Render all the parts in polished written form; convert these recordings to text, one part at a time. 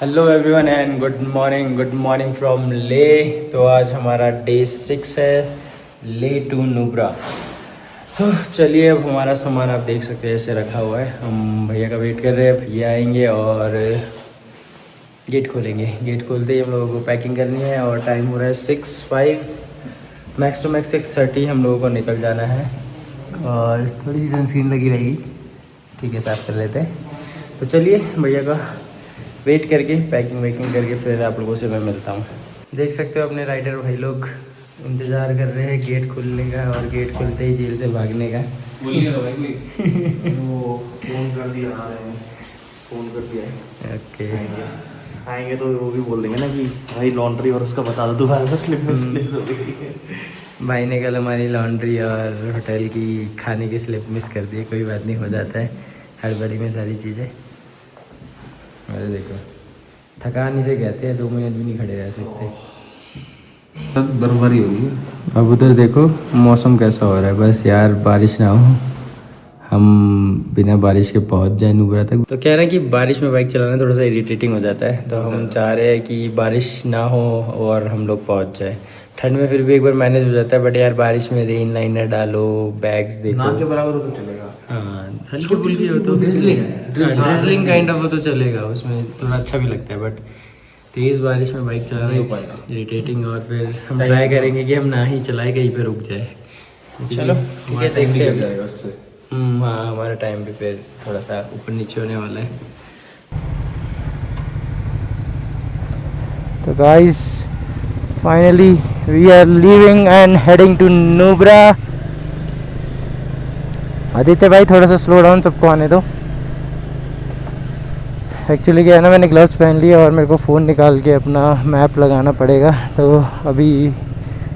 Hello everyone and good morning from ले। तो आज हमारा डे 6 है, ले टू नुब्रा। तो चलिए, अब हमारा सामान आप देख सकते हैं ऐसे रखा हुआ है। हम भैया का वेट कर रहे हैं, भैया आएंगे और गेट खोलेंगे। गेट खोलते ही हम लोगों को पैकिंग करनी है और टाइम हो रहा है 6:05, मैक्स टू मैक्स 6:30 हम लोगों को निकल जाना है। और थोड़ी सी सनस्क्रीन लगी रहेगी, ठीक है, साफ़ कर लेते हैं। तो चलिए, भैया का वेट करके पैकिंग वैकिंग करके फिर आप लोगों से मैं मिलता हूँ। देख सकते हो अपने राइडर भाई लोग इंतज़ार कर रहे हैं गेट खुलने का, और गेट खुलते ही जेल से भागने का। बोलिए भाई कोई वो फ़ोन कर दिया, आ रहे हैं, फ़ोन कर दिया है। ओके, आएंगे तो वो भी बोल देंगे ना कि भाई लॉन्ड्री और उसका बता दो दोबारा से, स्लिप मिस हो गई है। भाई ने कल हमारी लॉन्ड्री और होटल की खाने की स्लिप मिस कर दी। कोई बात नहीं, हो जाता है हड़बड़ी में सारी चीज़ें। अरे देखो, थकान इसे कहते हैं, 2 मिनट भी नहीं खड़े रह सकते। बर्फबारी हो रही है। अब उधर देखो मौसम कैसा हो रहा है, बस यार बारिश ना हो, हम बिना बारिश के पहुंच जाए नुब्रा तक। तो कह रहे हैं कि बारिश में बाइक चलाना थोड़ा सा इरिटेटिंग हो जाता है, तो हम चाह रहे हैं कि बारिश ना हो और हम लोग पहुंच जाए। ठंड में फिर भी एक बार मैनेज हो जाता है, बट यार बारिश में रेन लाइनर डालो, बैग्स देखो, नाक के बराबर हो तो चलेगा। हाँ, हल्की फुल्की हो तो ड्रिजलिंग काइंड ऑफ हो तो चलेगा, उसमें थोड़ा अच्छा भी लगता है। बट तेज़ बारिश में बाइक चलाना इरिटेटिंग, और फिर हम ट्राई करेंगे कि हम ना ही चलाए, कहीं पे रुक जाए। चलो ठीक है, देखते हैं जाएगा उससे। हाँ, हमारा टाइम भी फिर थोड़ा सा ऊपर नीचे होने वाला है। तो guys, finally we are leaving and heading to Nubra. Aditya भाई थोड़ा सा स्लो डाउन, सबको आने दो। एक्चुअली क्या है ना, मैंने ग्लव्स पहन लिए और मेरे को फ़ोन निकाल के अपना मैप लगाना पड़ेगा। तो अभी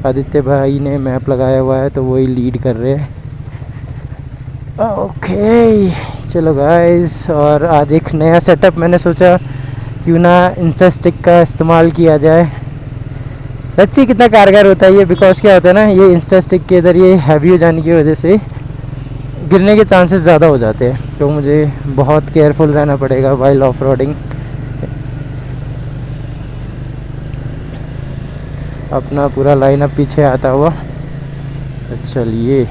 आदित्य भाई ने मैप लगाया हुआ है, तो वही लीड कर रहे हैं। ओके चलो गाइस, और आज एक नया सेटअप मैंने सोचा क्यों ना इंस्टा स्टिक का इस्तेमाल किया जाए। लेट्स सी कितना कारगर होता है ये, बिकॉज क्या होता है ना, ये इंस्टा स्टिक के इधर ये हैवी हो जाने की वजह से गिरने के चांसेस ज़्यादा हो जाते हैं, तो मुझे बहुत केयरफुल रहना पड़ेगा वाइल ऑफ रोडिंग। अपना पूरा लाइनअप पीछे आता हुआ। तो चलिए,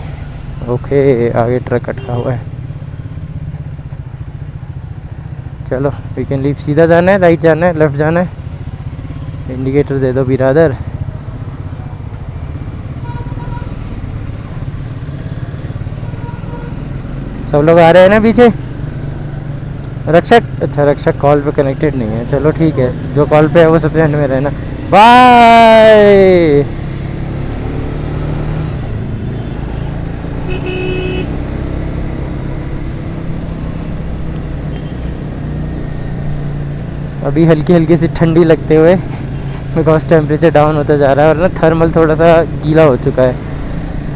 ओके, आगे ट्रक अटका हुआ है। चलो वी कैन लीव। सीधा जाना है, राइट जाना है, लेफ़्ट जाना है? इंडिकेटर दे दो बिरादर। सब लोग आ रहे हैं ना पीछे? रक्षक, अच्छा रक्षक कॉल पे कनेक्टेड नहीं है, चलो ठीक है, जो कॉल पे है वो सबसे एंड में रहना। बाय। अभी हल्की हल्की सी ठंडी लगते हुए, बिकॉज टेम्परेचर डाउन होता जा रहा है और ना थर्मल थोड़ा सा गीला हो चुका है।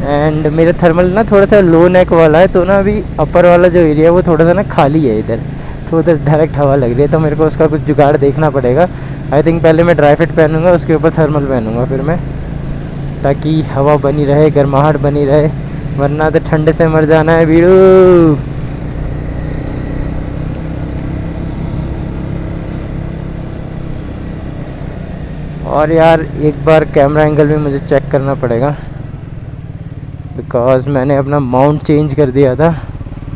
एंड मेरा थर्मल ना थोड़ा सा लो नेक वाला है, तो ना अभी अपर वाला जो एरिया है वो थोड़ा सा ना खाली है इधर, तो उधर डायरेक्ट हवा लग रही है। तो मेरे को उसका कुछ जुगाड़ देखना पड़ेगा। आई थिंक पहले मैं ड्राई फिट पहनूंगा, उसके ऊपर थर्मल पहनूंगा फिर मैं, ताकि हवा बनी रहे, गर्माहट बनी रहे, वरना तो ठंडे से मर जाना है बीड़ू। और यार एक बार कैमरा एंगल भी मुझे चेक करना पड़ेगा, बिकॉज मैंने अपना माउंट चेंज कर दिया था,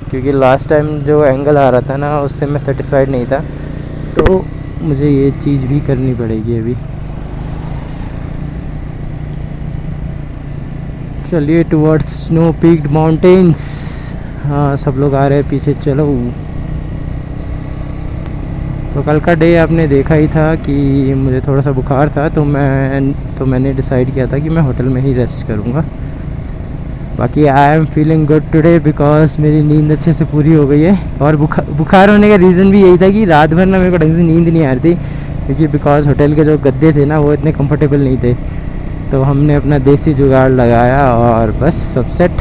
क्योंकि लास्ट टाइम जो एंगल आ रहा था ना उससे मैं सेटिस्फाइड नहीं था, तो मुझे ये चीज़ भी करनी पड़ेगी अभी। चलिए टुवर्ड्स स्नो पीक्ड माउंटेन्स। हाँ, सब लोग आ रहे हैं पीछे, चलो। तो कल का डे आपने देखा ही था कि मुझे थोड़ा सा बुखार था, तो मैंने डिसाइड किया था कि मैं होटल में ही रेस्ट करूँगा। बाकी I am feeling good today, because मेरी नींद अच्छे से पूरी हो गई है। और बुखार होने का रीज़न भी यही था कि रात भर ना मेरे को ढंग से नींद नहीं आ रही थी, क्योंकि बिकॉज होटल के जो गद्दे थे ना वो इतने कंफर्टेबल नहीं थे। तो हमने अपना देसी जुगाड़ लगाया और बस सब सेट,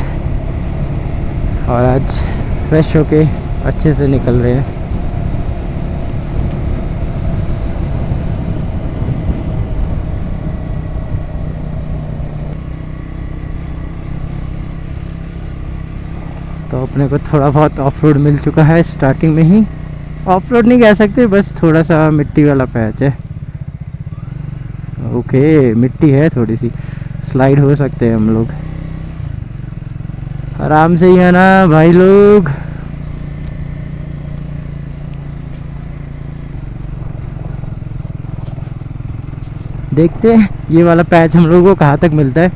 और आज फ्रेश होके अच्छे से निकल रहे हैं। तो अपने को थोड़ा बहुत ऑफ रोड मिल चुका है स्टार्टिंग में ही, ऑफ रोड नहीं कह सकते, बस थोड़ा सा मिट्टी वाला पैच है। ओके, मिट्टी है थोड़ी सी, स्लाइड हो सकते हैं हम लोग। आराम से ही है ना भाई लोग। देखते हैं ये वाला पैच हम लोगों को कहाँ तक मिलता है।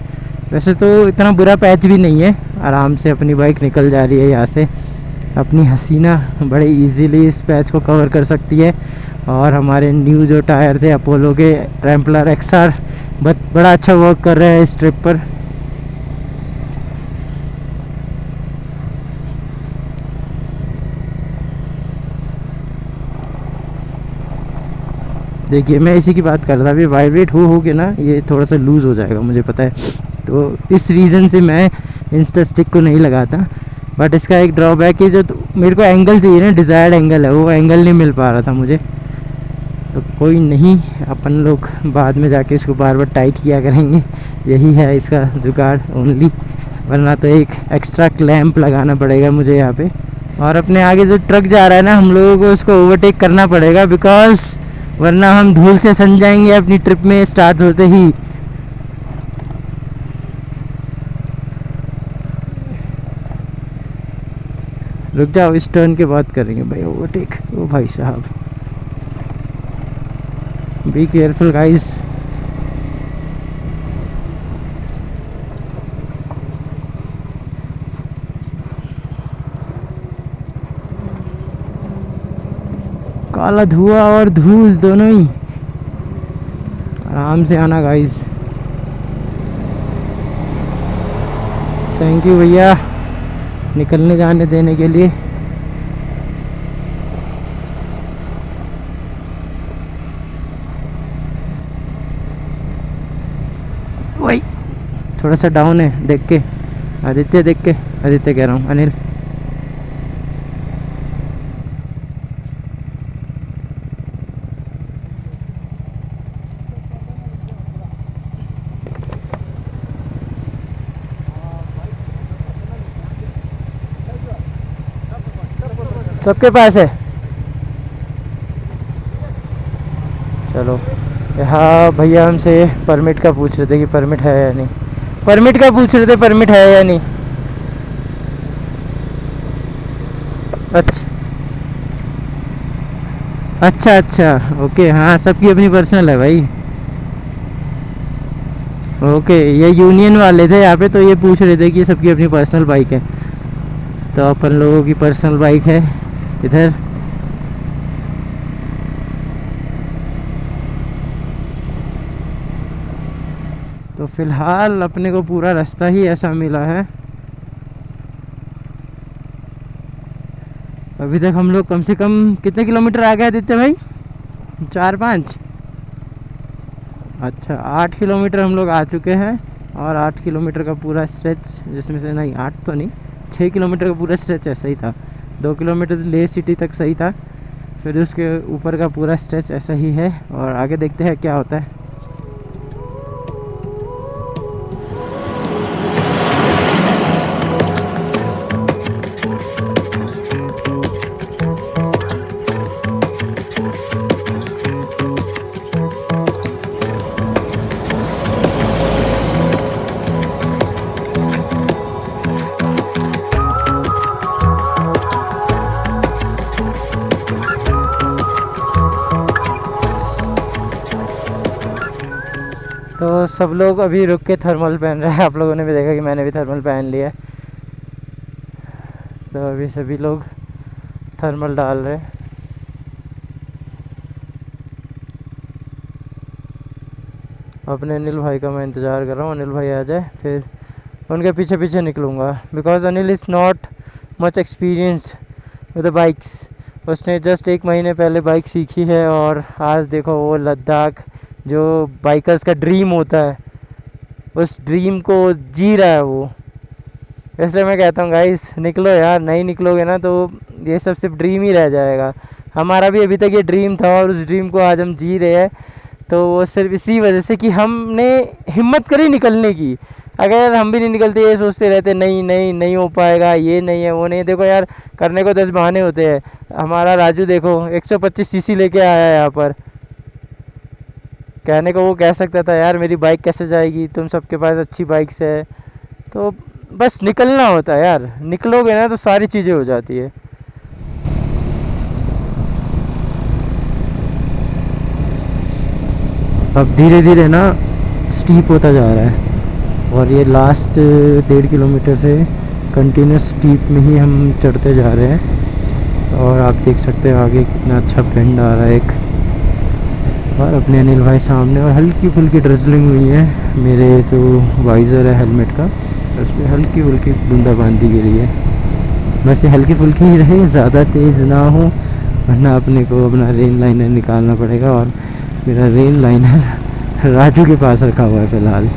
वैसे तो इतना बुरा पैच भी नहीं है, आराम से अपनी बाइक निकल जा रही है यहाँ से। अपनी हसीना बड़े इजीली इस पैच को कवर कर सकती है। और हमारे न्यू जो टायर थे अपोलो के रैम्पलर XR बड़ा अच्छा वर्क कर रहा है इस ट्रिप पर। देखिए मैं इसी की बात कर रहा था, अभी वाइब्रेट हो के ना ये थोड़ा सा लूज़ हो जाएगा, मुझे पता है। तो इस रीज़न से मैं इंस्टा स्टिक को नहीं लगाता। बट इसका एक ड्रॉबैक है, जो मेरे को एंगल चाहिए ना, डिज़ायर्ड एंगल है, वो एंगल नहीं मिल पा रहा था मुझे। तो कोई नहीं, अपन लोग बाद में जाके इसको बार बार टाइट किया करेंगे, यही है इसका जुगाड़ ओनली। वरना तो एक एक्स्ट्रा क्लैंप लगाना पड़ेगा मुझे यहाँ पे। और अपने आगे जो ट्रक जा रहा है ना, हम लोगों को उसको ओवरटेक करना पड़ेगा, बिकॉज वरना हम धूल से सन जाएंगे अपनी ट्रिप में स्टार्ट होते ही। रुक जाओ, इस टर्न के बाद करेंगे भाई ओवरटेक। ओ भाई साहब, बी केयरफुल गाइस। काला धुआं और धूल दोनों ही। आराम से आना गाइस। थैंक यू भैया निकलने जाने देने के लिए। वही थोड़ा सा डाउन है, देख के आदित्य, देख के आदित्य कह रहा हूँ, अनिल। सबके पास है, चलो। यहाँ भैया हमसे परमिट का पूछ रहे थे कि परमिट है या नहीं। परमिट का पूछ रहे थे, परमिट है या नहीं। अच्छा, ओके। हाँ, सबकी अपनी पर्सनल है भाई। ओके, ये यूनियन वाले थे यहाँ पे, तो ये पूछ रहे थे कि सबकी अपनी पर्सनल बाइक है। तो अपन लोगों की पर्सनल बाइक है इधर। तो फिलहाल अपने को पूरा रास्ता ही ऐसा मिला है। अभी तक हम लोग कम से कम कितने किलोमीटर आ गए आदित्य भाई? 4-5? अच्छा, 8 किलोमीटर हम लोग आ चुके हैं। और 8 किलोमीटर का पूरा स्ट्रेच, जिसमें से नहीं 8 तो नहीं, 6 किलोमीटर का पूरा स्ट्रेच ऐसा ही था। 2 किलोमीटर ले सिटी तक सही था, फिर उसके ऊपर का पूरा स्ट्रेच ऐसा ही है। और आगे देखते हैं क्या होता है। तो सब लोग अभी रुक के थर्मल पहन रहे हैं। आप लोगों ने भी देखा कि मैंने भी थर्मल पहन लिया है। तो अभी सभी लोग थर्मल डाल रहे हैं। अपने अनिल भाई का मैं इंतज़ार कर रहा हूँ, अनिल भाई आ जाए फिर उनके पीछे पीछे निकलूँगा। Because Anil is not much experience with the bikes. उसने जस्ट 1 महीने पहले बाइक सीखी है, और आज देखो वो लद्दाख जो बाइकर्स का ड्रीम होता है, उस ड्रीम को जी रहा है वो। इसलिए मैं कहता हूँ गाइस, निकलो यार। नहीं निकलोगे ना तो ये सब सिर्फ ड्रीम ही रह जाएगा। हमारा भी अभी तक ये ड्रीम था, और उस ड्रीम को आज हम जी रहे हैं। तो वो सिर्फ इसी वजह से कि हमने हिम्मत करी निकलने की। अगर यार हम भी नहीं निकलते, ये सोचते रहते नहीं नहीं नहीं हो पाएगा, ये नहीं है वो नहीं है। देखो यार करने को 10 बहाने होते हैं। हमारा राजू देखो 125 सीसी लेके आया है यहाँ पर। कहने को वो कह सकता था यार मेरी बाइक कैसे जाएगी, तुम सबके पास अच्छी बाइक्स है। तो बस निकलना होता है यार, निकलोगे ना तो सारी चीज़ें हो जाती है। अब धीरे धीरे ना स्टीप होता जा रहा है और ये लास्ट 1.5 किलोमीटर से कंटिन्यूस स्टीप में ही हम चढ़ते जा रहे हैं। और आप देख सकते हो आगे कितना अच्छा बेंड आ रहा है एक, और अपने अनिल भाई सामने, और हल्की फुल्की ड्रिजलिंग हुई है। मेरे जो वाइज़र है हेलमेट का उसमें हल्की फुल्की बूंदाबांदी गिरी है। वैसे हल्की फुल्की ही रहे, ज़्यादा तेज़ ना हो, वरना अपने को अपना रेन लाइनर निकालना पड़ेगा। और मेरा रेन लाइनर राजू के पास रखा हुआ है फ़िलहाल,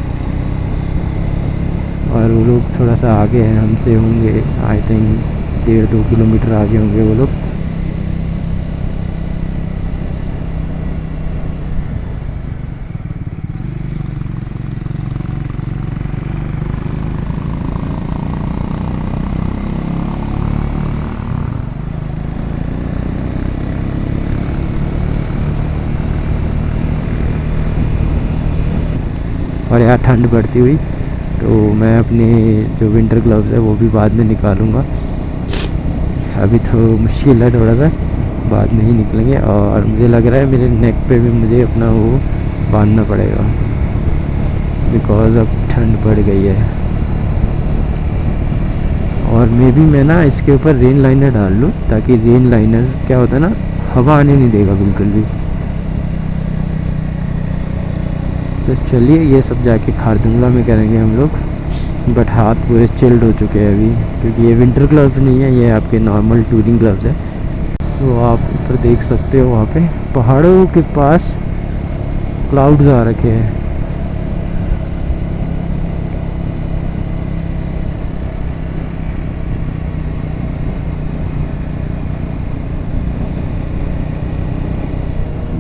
और वो लोग थोड़ा सा आगे हैं हमसे, होंगे आई थिंक 1.5-2 किलोमीटर आगे होंगे वो लोग। और यहाँ ठंड बढ़ती हुई, तो मैं अपने जो विंटर ग्लव्स है वो भी बाद में निकालूंगा। अभी तो मुश्किल है थोड़ा सा, बाद में ही निकलेंगे। और मुझे लग रहा है मेरे नेक पे भी मुझे अपना वो बांधना पड़ेगा, बिकॉज़ अब ठंड बढ़ गई है। और मैं ना इसके ऊपर रेन लाइनर डाल लूँ, ताकि रेन लाइनर क्या होता है ना, हवा आने नहीं देगा बिल्कुल भी। तो चलिए ये सब जाके खारदुंगला में करेंगे हम लोग। बट हाथ पूरे चिल्ड हो चुके हैं अभी, क्योंकि ये विंटर ग्लव्स नहीं है, ये आपके नॉर्मल टूरिंग ग्लव्स है। तो आप ऊपर देख सकते हो वहाँ पे पहाड़ों के पास क्लाउड्स आ रखे हैं।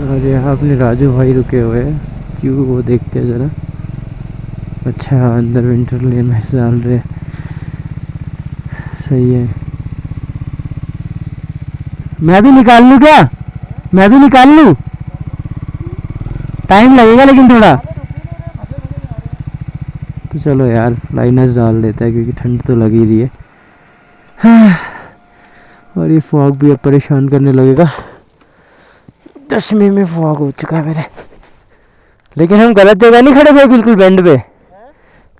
और यहाँ अपने राजू भाई रुके हुए हैं, क्यों वो देखते हैं ज़रा। अच्छा अंदर विंटर लेन डाल रहे, सही है। मैं भी निकाल लूँ क्या, मैं भी निकाल लूँ? टाइम लगेगा लेकिन थोड़ा। तो चलो यार लाइनर्स डाल लेता है, क्योंकि ठंड तो लग ही रही है। और ये फॉग भी अब परेशान करने लगेगा। 10वीं में फॉग हो चुका है मेरे। लेकिन हम गलत जगह नहीं खड़े भाई, बिल्कुल बेंड पे।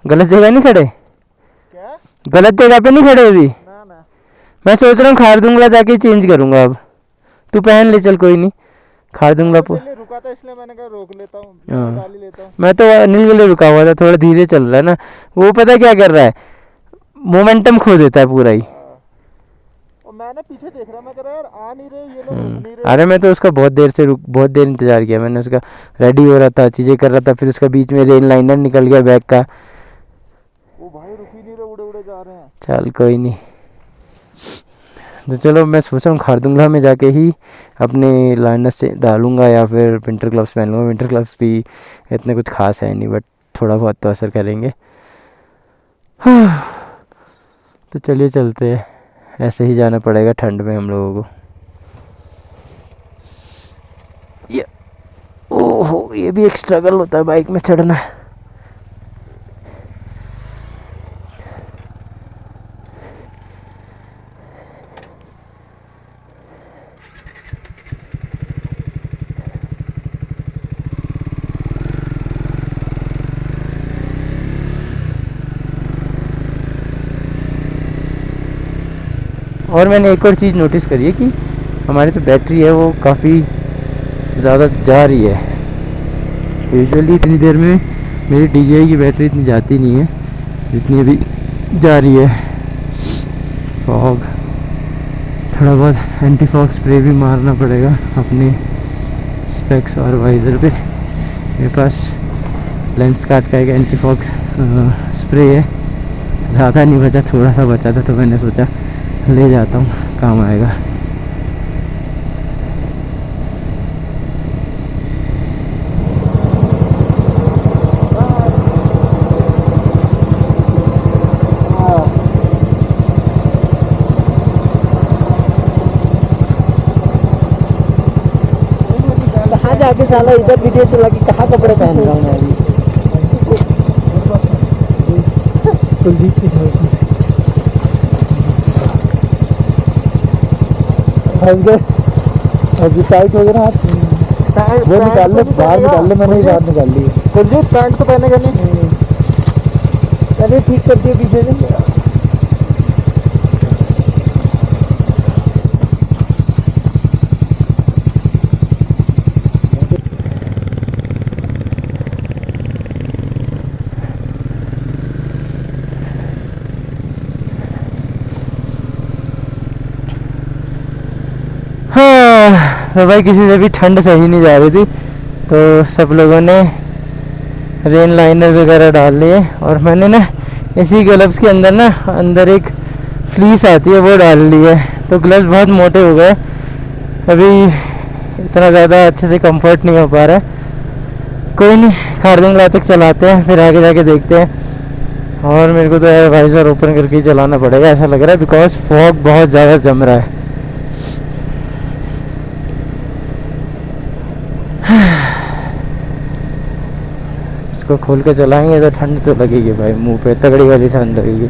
गलत जगह नहीं खड़े, क्या गलत जगह पे नहीं खड़े अभी। ना ना मैं सोच रहा हूँ खारदुंगला जाके चेंज करूँगा अब। तू पहन ले चल, कोई नहीं। खारदुंगला पहले रुका था इसलिए मैंने कहा रोक लेता हूँ, हाँ। डाल ही लेता हूँ। मैं तो अनिल के लिए रुका हुआ था, थोड़ा धीरे चल रहा है ना वो, पता क्या कर रहा है, मोमेंटम खो देता है पूरा ही। और मैंने पीछे देख रहा, मैं कह रहा यार आ नहीं रहे ये लोग, रुक नहीं रहे। अरे मैं तो उसका बहुत देर इंतज़ार किया मैंने, उसका रेडी हो रहा था, चीज़ें कर रहा था, फिर उसका बीच में रेन लाइनर निकल गया बैग का। वो भाई रुक ही नहीं रहे, उड़े उड़े जा रहे हैं। चल कोई नहीं। तो चलो मैं सोच रहा हूँ खारदुंगला में जाके ही अपने लाइनर से डालूंगा, या फिर विंटर ग्लव्स पहन लूँगा। विंटर ग्लव्स भी इतने कुछ खास है नहीं, बट थोड़ा बहुत तो असर करेंगे। तो चलिए चलते हैं, ऐसे ही जाना पड़ेगा ठंड में हम लोगों को। ये ओहो, ये भी एक स्ट्रगल होता है बाइक में चढ़ना। और मैंने एक और चीज़ नोटिस करी है कि हमारी जो बैटरी है वो काफ़ी ज़्यादा जा रही है। यूजुअली इतनी देर में मेरी DJI की बैटरी इतनी जाती नहीं है जितनी अभी जा रही है। फॉग, थोड़ा बहुत एंटी फॉग स्प्रे भी मारना पड़ेगा अपने स्पेक्स और वाइज़र पे। मेरे पास लेंसकार्ट का एक एंटी फॉग स्प्रे है, ज़्यादा नहीं बचा, थोड़ा सा बचा था, तो मैंने सोचा ले जाता हूँ, काम आएगा। आके साला इधर वीडियो चला के कहाँ कपड़े पहन रहा हूँ मैं अभी। कुलजीत की तरफ से फंस गए। अभी टाइट हो गया ना हाथ, वो निकाल ले, बाहर निकाल ले, मैंने ही बाहर निकाल ली। कुलजीत पैंट को पहने नहीं, पहले ठीक कर दिए पीछे से। हाँ तो भाई किसी से भी ठंड सही नहीं जा रही थी, तो सब लोगों ने रेन लाइनर्स वगैरह डाल लिए। और मैंने ना इसी ग्लव्स के अंदर ना अंदर एक फ्लीस आती है वो डाल ली है, तो ग्लव्स बहुत मोटे हो गए, अभी इतना ज़्यादा अच्छे से कंफर्ट नहीं हो पा रहा है। कोई नहीं, खारदुंगला तक चलाते हैं, फिर आगे जाके देखते हैं। और मेरे को तो यार वाइजर ओपन करके ही चलाना पड़ेगा ऐसा लग रहा है, बिकॉज फॉग बहुत ज़्यादा जम रहा है। इसको खोल के चलाएंगे तो ठंड तो लगेगी भाई, मुंह पे तगड़ी वाली ठंड लगेगी।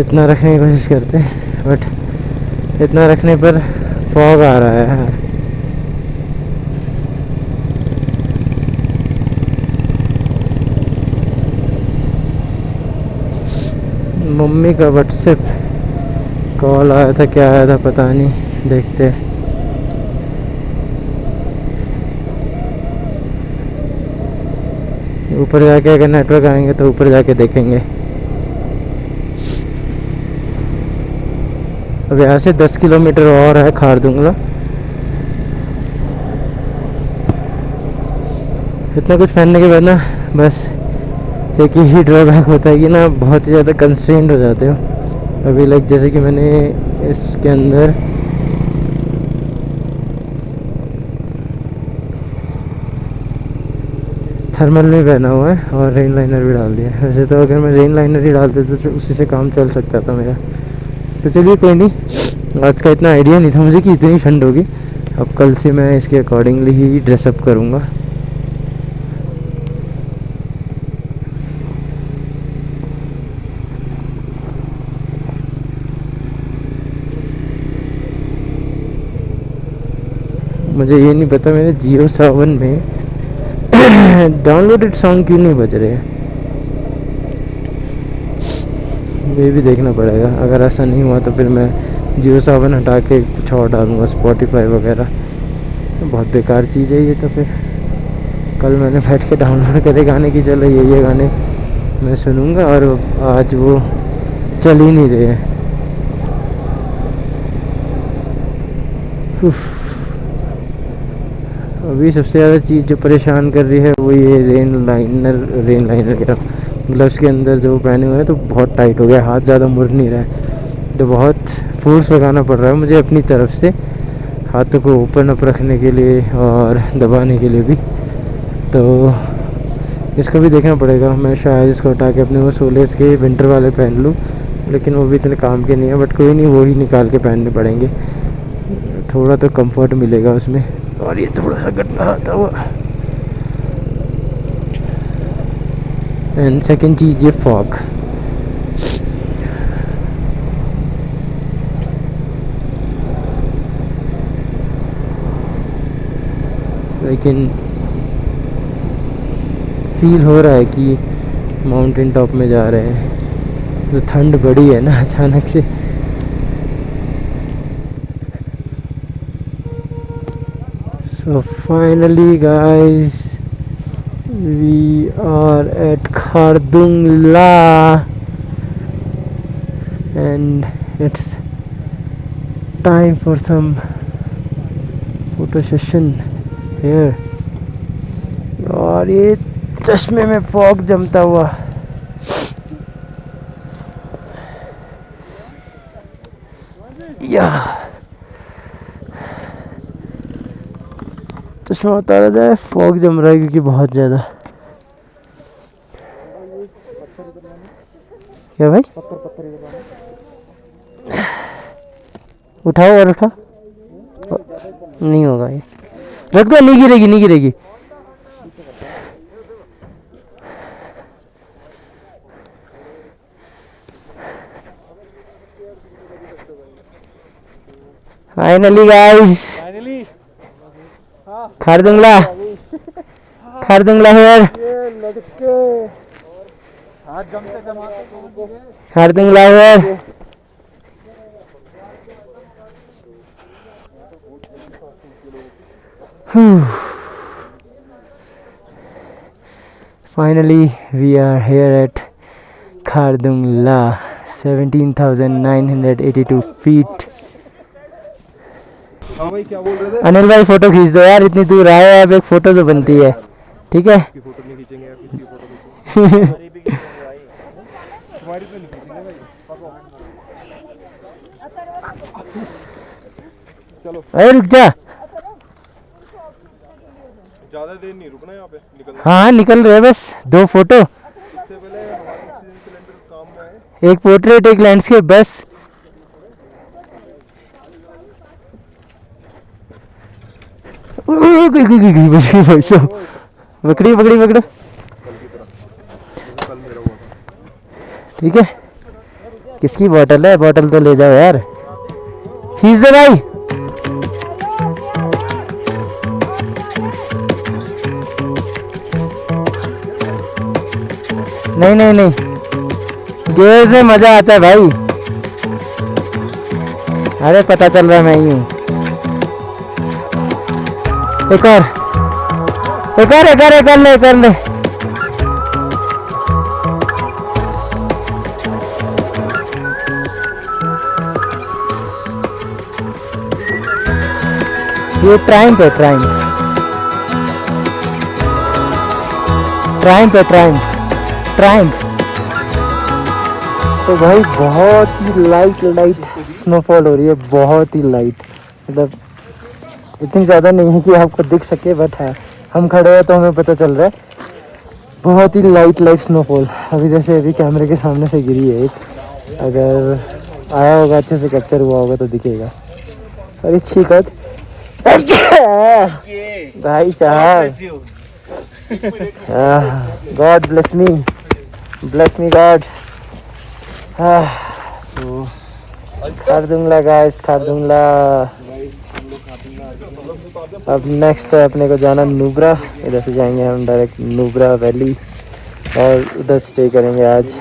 इतना रखने की कोशिश करते हैं, बट इतना रखने पर फॉग आ रहा है। मम्मी का व्हाट्सएप कॉल आया था, क्या आया था पता नहीं, देखते हैं। ऊपर जाके अगर नेटवर्क आएंगे तो ऊपर जाके देखेंगे। अब यहाँ से 10 किलोमीटर और है खारदुंगला। इतना कुछ पहनने के बाद ना बस एक ही ड्रॉबैक होता है कि ना बहुत ही ज़्यादा कंस्ट्रेंड हो जाते हो। अभी लाइक जैसे कि मैंने इसके अंदर थर्मल भी पहना हुआ है और रेन लाइनर भी डाल दिया। वैसे तो अगर मैं रेन लाइनर ही डाल देता तो उसी से काम चल सकता था मेरा। तो चलिए कोई नहीं, आज का इतना आइडिया नहीं था मुझे कि इतनी ठंड होगी। अब कल से मैं इसके अकॉर्डिंगली ही ड्रेसअप करूँगा। मुझे ये नहीं पता मेरे जियो सावन में डाउनलोडेड सॉन्ग क्यों नहीं बज रहे हैं, ये भी देखना पड़ेगा। अगर ऐसा नहीं हुआ तो फिर मैं जियो सावन हटा के कुछ और डालूँगा, स्पॉटिफाई वगैरह। बहुत बेकार चीज़ है ये। तो फिर कल मैंने बैठ के डाउनलोड करे गाने की, चलो ये गाने मैं सुनूँगा, और आज वो चल ही नहीं रहे हैं। अभी सबसे ज़्यादा चीज़ जो परेशान कर रही है वो ये रेन लाइनर क्या, ग्लव्स के अंदर जो पहने हुए हैं तो बहुत टाइट हो गया, हाथ ज़्यादा मुड़ नहीं रहा है, तो बहुत फोर्स लगाना पड़ रहा है मुझे अपनी तरफ से हाथों को ओपन अप रखने के लिए और दबाने के लिए भी। तो इसको भी देखना पड़ेगा। मैं शायद इसको हटा के अपने वो सोलेस के विंटर वाले पहन लूँ, लेकिन वो भी इतने काम के नहीं है, बट कोई नहीं, वो ही निकाल के पहनने पड़ेंगे, थोड़ा तो कंफर्ट मिलेगा उसमें। और ये थोड़ा सा गड्ढा आता हुआ। एंड सेकंड चीज़ ये फॉग, लेकिन फील हो रहा है कि माउंटेन टॉप में जा रहे हैं, तो ठंड बढ़ी है ना अचानक से। So finally guys, we are at Khardungla and it's time for some photo session here. और ये चश्मे में फॉग जमता हुआ, या चश्मा उतारा जाए, फॉग जम रहा है क्योंकि बहुत ज़्यादा। क्या भाई? उठाओ और उठा, नहीं होगा ये, रख दो, नहीं गिरेगी नहीं गिरेगी। Finally guys, Khardungla Khardungla here, Khardungla here. Finally, we are here at Khardungla, 17,982 feet. हाँ भाई क्या बोल रहे थे? अनिल भाई फोटो खींच दो यार, इतनी दूर आए, अब एक फोटो तो बनती है, ठीक है? की फोटो नहीं खींचेंगे यार, किसकी फोटो खींचेंगे? तुम्हारी तो नहीं खींचेंगे भाई। चलो अरे रुक जा। ज्यादा देर नहीं रुकना यहाँ पे, निकलना। हाँ निकल रहे बस, 2 फोटो, इससे पहले हमारा ऑक्सीजन सिलेंडर काम में आए। एक पोर्ट्रेट एक लैंडस्केप बस। पकड़ी पकड़ी पकड़ो, कल मेरा हुआ था। ठीक है। किसकी बोतल है, बोतल तो ले जाओ यार, खींच दे भाई। नहीं नहीं नहीं, गेम्स में मजा आता है भाई। अरे पता चल रहा है मैं ही हूँ। एक और एक और एक और एक और ले, एक और ले। ये ट्राइम्फ है, ट्राइम्फ ट्राइम्फ है, ट्राइम्फ ट्राइम्फ। तो भाई बहुत ही लाइट लाइट स्नोफॉल हो रही है, बहुत ही लाइट, मतलब इतनी ज़्यादा नहीं है कि आपको दिख सके, बट है, हम खड़े हैं तो हमें पता चल रहा है। बहुत ही लाइट लाइट स्नोफॉल, अभी जैसे अभी कैमरे के सामने से गिरी है एक, अगर आया होगा अच्छे से कैप्चर हुआ होगा तो दिखेगा। अरे छीकत भाई साहब, गॉड ब्लेस मी गॉड। सो खारदुंगला गाइस, खारदुंगला। अब नेक्स्ट है अपने को जाना नुब्रा, इधर से जाएंगे हम डायरेक्ट नुब्रा वैली और उधर स्टे करेंगे आज।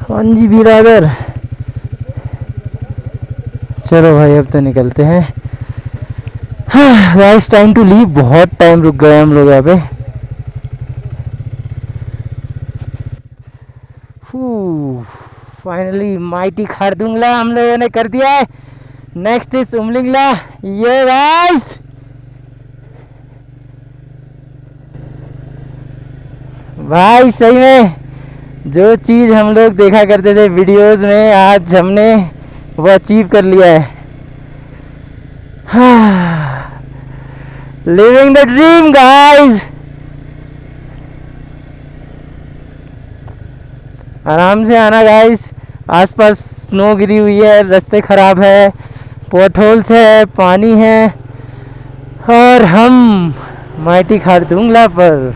हाँ जी बिरादर, चलो भाई अब तो निकलते हैं। गाइस टाइम टू लीव, बहुत टाइम रुक गए हम लोग यहाँ पे। फाइनली माइटी खारदुंगला हम लोगों ने कर दिया है। Next is Umling La. ये गाइस भाई सही में जो चीज़ हम लोग देखा करते थे वीडियोस में, आज हमने वो अचीव कर लिया है। Living the dream guys. आराम से आना गाइस, आसपास स्नो गिरी हुई है, रास्ते ख़राब है, पोटहोल्स है, पानी है, और हम माइटी खारदुंगला पर।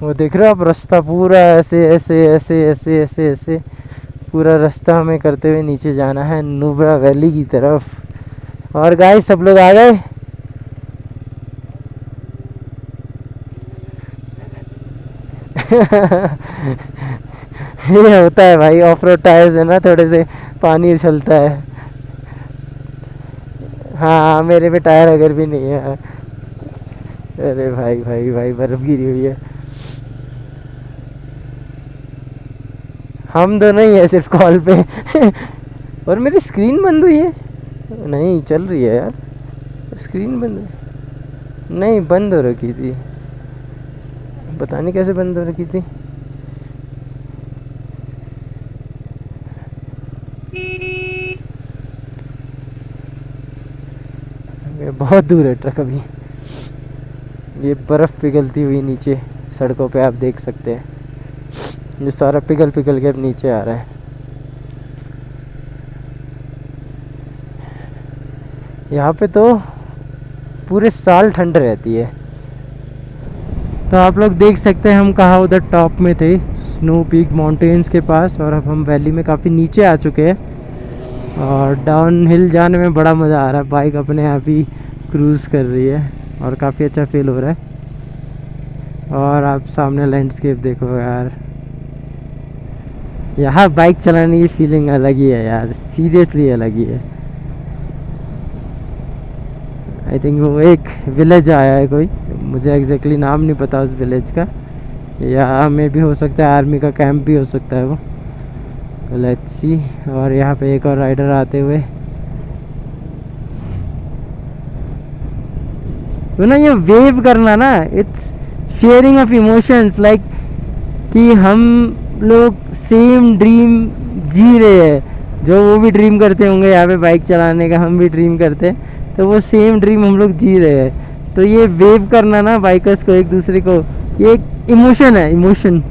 वो देख रहे हो आप, रास्ता पूरा ऐसे ऐसे ऐसे ऐसे ऐसे ऐसे पूरा रास्ता हमें करते हुए नीचे जाना है नुब्रा वैली की तरफ। और गाइस सब लोग आ गए। ये होता है भाई, ऑफ रोड टायर्स है ना, थोड़े से पानी उछलता है। हाँ मेरे पे टायर अगर भी नहीं है। अरे भाई भाई भाई बर्फ़ गिरी हुई है। हम दोनों ही है सिर्फ कॉल पे। और मेरी स्क्रीन बंद हुई है? नहीं चल रही है यार, स्क्रीन बंद नहीं, बंद हो रखी थी, पता नहीं कैसे बंद हो रखी थी। ये बहुत दूर है ट्रक अभी। ये बर्फ़ पिघलती हुई नीचे सड़कों पे आप देख सकते हैं, ये सारा पिघल पिघल के अब नीचे आ रहा है। यहाँ पे तो पूरे साल ठंड रहती है। तो आप लोग देख सकते हैं हम कहाँ उधर टॉप में थे, स्नो पीक माउंटेन्स के पास, और अब हम वैली में काफ़ी नीचे आ चुके हैं। और डाउन हिल जाने में बड़ा मज़ा आ रहा है, बाइक अपने आप ही क्रूज़ कर रही है और काफ़ी अच्छा फील हो रहा है। और आप सामने लैंडस्केप देखो यार, यहाँ बाइक चलाने की फीलिंग अलग ही है यार, सीरियसली अलग ही है। आई थिंक वो एक विलेज आया है कोई, मुझे एग्जैक्टली नाम नहीं पता उस विलेज का, या में भी हो सकता है आर्मी का कैंप भी हो सकता है वो, लेट्स सी। और यहाँ पे एक और राइडर आते हुए, तो ना ये वेव करना ना, it's sharing of emotions, like कि हम लोग सेम ड्रीम जी रहे हैं, जो वो भी ड्रीम करते होंगे यहाँ पे बाइक चलाने का, हम भी ड्रीम करते हैं, तो वो सेम ड्रीम हम लोग जी रहे हैं। तो ये वेव करना ना बाइकर्स को एक दूसरे को, ये एक इमोशन है, इमोशन।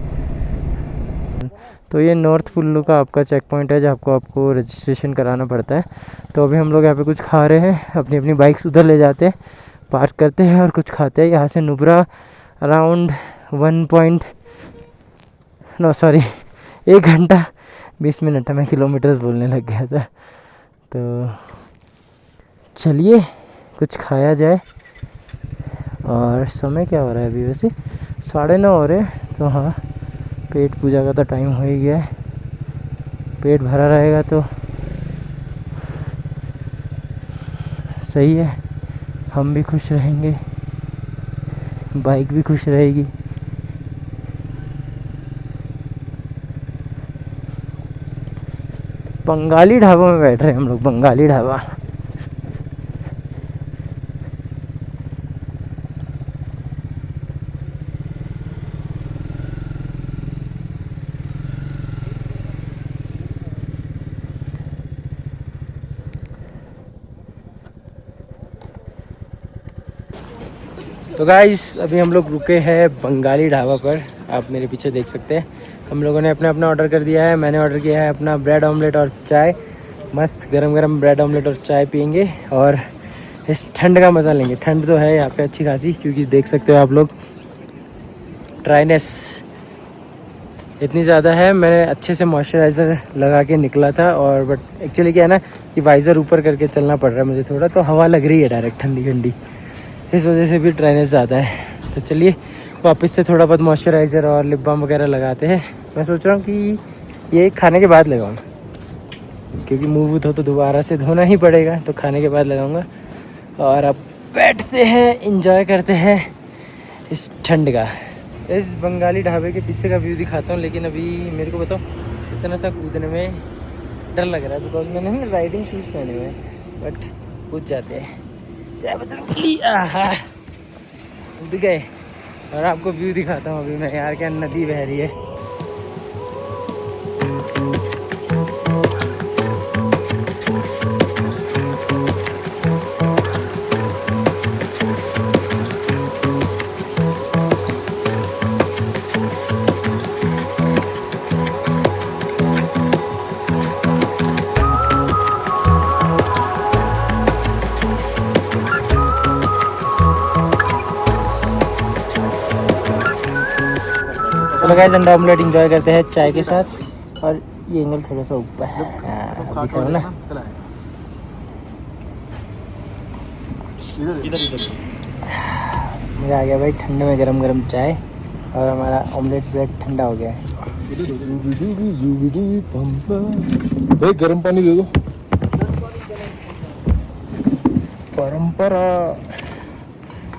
तो ये नॉर्थ कुल्लू का आपका चेक पॉइंट है, जहाँ आपको रजिस्ट्रेशन कराना पड़ता है। तो अभी हम लोग यहाँ पे कुछ खा रहे हैं, अपनी अपनी बाइक्स उधर ले जाते हैं, पार्क करते हैं और कुछ खाते हैं। यहाँ से नुब्रा अराउंड 1 घंटा 20 मिनट है, मैं किलोमीटर्स बोलने लग गया था। तो चलिए कुछ खाया जाए। और समय क्या हो रहा है अभी, वैसे 9:30 हो रहे हैं। तो हाँ, पेट पूजा का तो टाइम हो ही गया है, पेट भरा रहेगा तो सही है, हम भी खुश रहेंगे, बाइक भी खुश रहेगी। बंगाली ढाबा में बैठ रहे हैं हम लोग, बंगाली ढाबा। तो गाइस अभी हम लोग रुके हैं बंगाली ढाबा पर, आप मेरे पीछे देख सकते हैं। हम लोगों ने अपना ऑर्डर कर दिया है, मैंने ऑर्डर किया है अपना ब्रेड ऑमलेट और चाय। मस्त गरम गरम ब्रेड ऑमलेट और चाय पियेंगे और इस ठंड का मज़ा लेंगे। ठंड तो है यहाँ पे अच्छी खासी, क्योंकि देख सकते हो आप लोग ड्राइनेस इतनी ज़्यादा है। मैंने अच्छे से मॉइस्चराइज़र लगा के निकला था, और बट एक्चुअली क्या है ना कि वाइज़र ऊपर करके चलना पड़ रहा है मुझे थोड़ा, तो हवा लग रही है डायरेक्ट ठंडी ठंडी, इस वजह से भी ड्राइनेस ज़्यादा है। तो चलिए वापस से थोड़ा बहुत मॉइस्चराइज़र और लिप बाम वगैरह लगाते हैं। मैं सोच रहा हूँ कि ये खाने के बाद लगाऊँ, क्योंकि मुँह वूह तो दोबारा से धोना ही पड़ेगा, तो खाने के बाद लगाऊँगा। और अब बैठते हैं, इंजॉय करते हैं इस ठंड का। इस बंगाली ढाबे के पीछे का व्यू दिखाता हूँ, लेकिन अभी मेरे को बताओ इतना सा कूदने में डर लग रहा है, बिकॉज मैंने ना राइडिंग शूज़ पहने हुए हैं, बट कूद जाते हैं। जय बजरंगबली। कूद गए। और आपको व्यू दिखाता हूँ अभी मैं, यार क्या नदी बह रही है। चलो गाइस, अंडा ऑमलेट एंजॉय करते हैं चाय के साथ। और ये एंगल थोड़ा सा ऊपर है, दिख रहा है ना। मज़ा आ गया भाई, ठंडे में गरम गरम चाय, और हमारा ऑमलेट ब्रेड ठंडा हो गया है। भाई गर्म पानी दे दो। परंपरा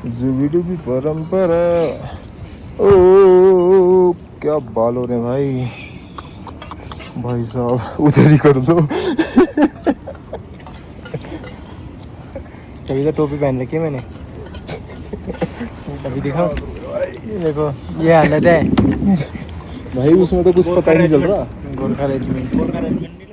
जुबिडू भी परंपरा। ओ क्या बाल हो रहे हैं भाई। भाई साहब उधर ही कर दो। तभी तो टोपी पहन रखी है मैंने। अभी दिखाओ, ये देखो ये हालत है। भाई उसमें तो कुछ पता ही नहीं चल रहा। गोरखा रेजिमेंट।